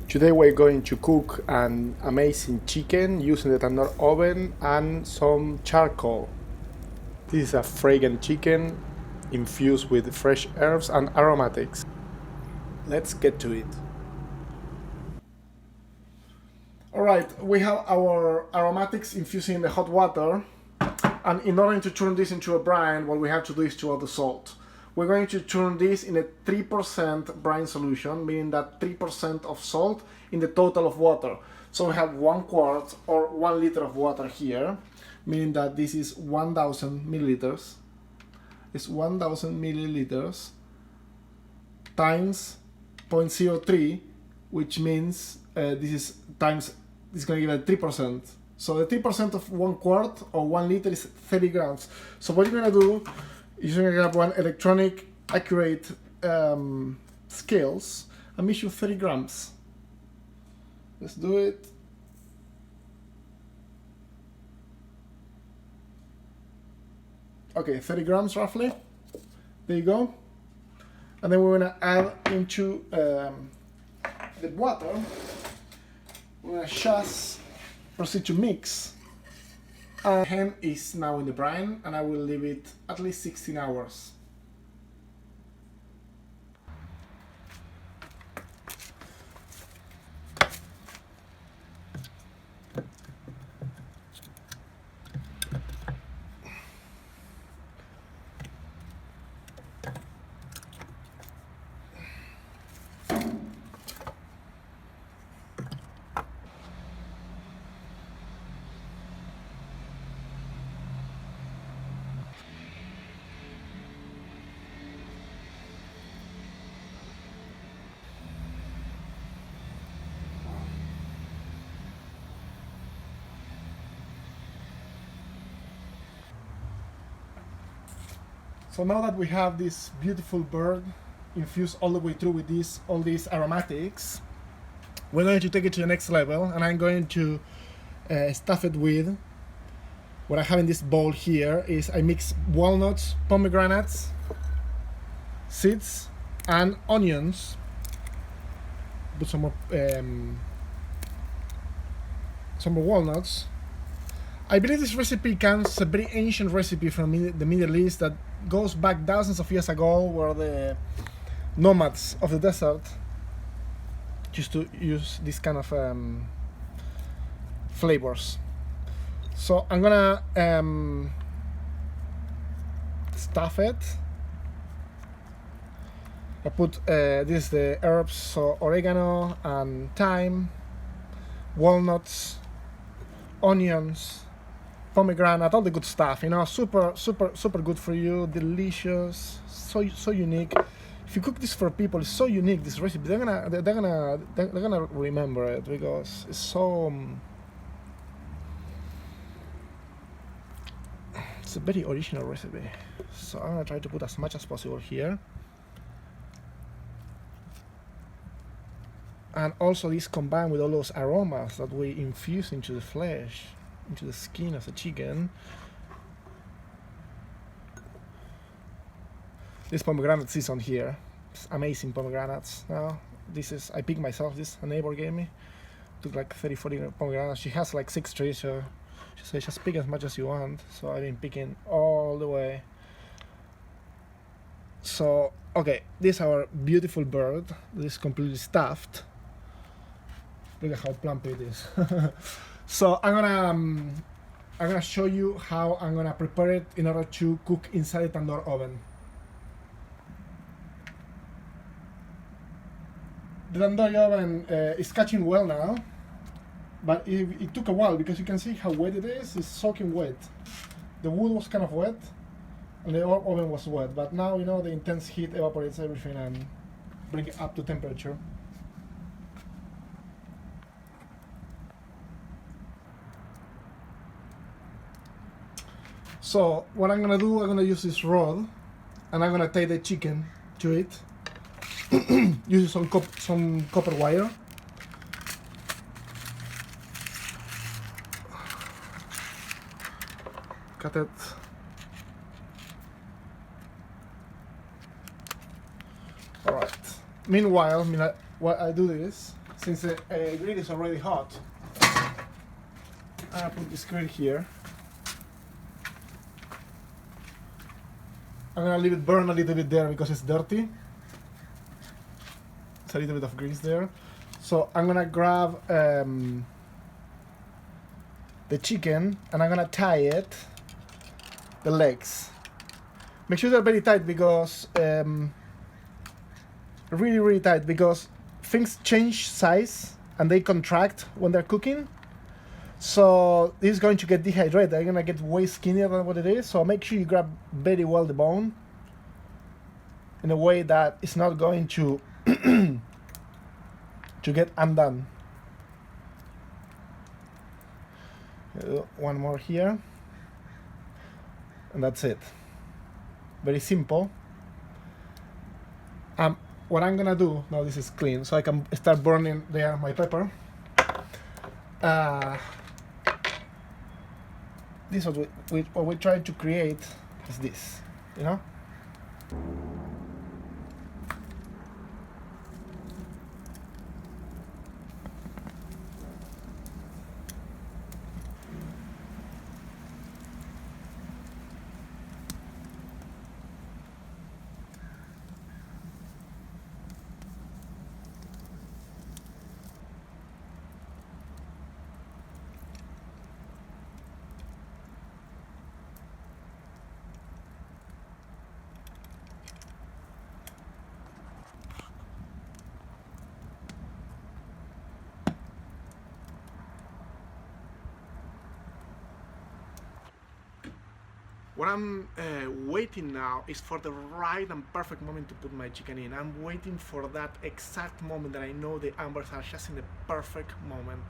Today we're going to cook an amazing chicken using the tandoor oven and some charcoal. This is a fragrant chicken infused with fresh herbs and aromatics. Let's get to it. Alright, we have our aromatics infusing in the hot water, and in order to turn this into a brine, what we have to do is to add the salt. We're going to turn this in a 3% brine solution, meaning that 3% of salt in the total of water. So we have 1 quart or 1 liter of water here, meaning that this is 1000 milliliters. It's 1000 milliliters times 0.03, which means this is times, it's going to give it 3%. So the 3% of 1 quart or 1 liter is 30 grams. So what you're going to do, you're going to grab one electronic accurate scales and measure 30 grams. Let's do it. Okay, 30 grams roughly. There you go. And then we're going to add into the water. We're going to just proceed to mix. The hen is now in the brine, and I will leave it at least 16 hours. So now that we have this beautiful bird infused all the way through with all these aromatics, we're going to take it to the next level, and I'm going to stuff it with what I have in this bowl here. Is I mix walnuts, pomegranates, seeds, and onions. Put some more walnuts. I believe this recipe comes a very ancient recipe from the Middle East that goes back thousands of years ago, where the nomads of the desert used to use this kind of flavors. So I'm gonna stuff it. I put this is the herbs, so oregano and thyme, walnuts, onions, pomegranate, all the good stuff, you know, super good for you, delicious, so unique. If you cook this for people, it's so unique, this recipe. They're gonna remember it because it's so. It's a very original recipe. So I'm gonna try to put as much as possible here. And also this combined with all those aromas that we infuse into the flesh, into the skin of the chicken. This pomegranate season here, it's amazing pomegranates. Now this is, I picked myself, this a neighbor gave me. Took like 30-40 pomegranates. She has like 6 trees, so she said just pick as much as you want. So I've been picking all the way. So okay, this is our beautiful bird. This is completely stuffed. Look at how plump it is. So I'm gonna show you how I'm gonna prepare it in order to cook inside the tandoor oven. The tandoori oven is catching well now, but it took a while because you can see how wet it is. It's soaking wet. The wood was kind of wet, and the oven was wet. But now, you know, the intense heat evaporates everything and brings it up to temperature. So what I'm gonna do, I'm gonna use this rod, and I'm gonna tie the chicken to it. Use some copper wire. Cut it. All right. Meanwhile, while I do this, Since the grill is already hot, I'm gonna put this grill here. I'm gonna leave it burn a little bit there because it's dirty. It's a little bit of grease there. So I'm gonna grab the chicken and I'm gonna tie it, the legs. Make sure they're very tight because really tight, because things change size and they contract when they're cooking. So this is going to get dehydrated. They're gonna get way skinnier than what it is. So make sure you grab very well the bone in a way that it's not going to to get undone. One more here, and that's it. Very simple. What I'm gonna do now, this is clean, so I can start burning there my pepper. This is what we try to create is this, you know. What I'm waiting now is for the right and perfect moment to put my chicken in. I'm waiting for that exact moment that I know the ambers are just in the perfect moment.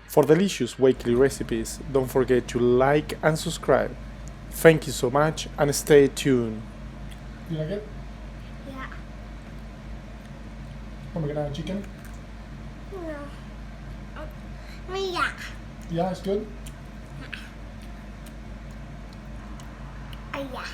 For delicious weekly recipes, don't forget to like and subscribe. Thank you so much and stay tuned. You like it? Yeah. Pomegranate chicken? No. ไม่อยาก Yeah, it's good. ไม่อยาก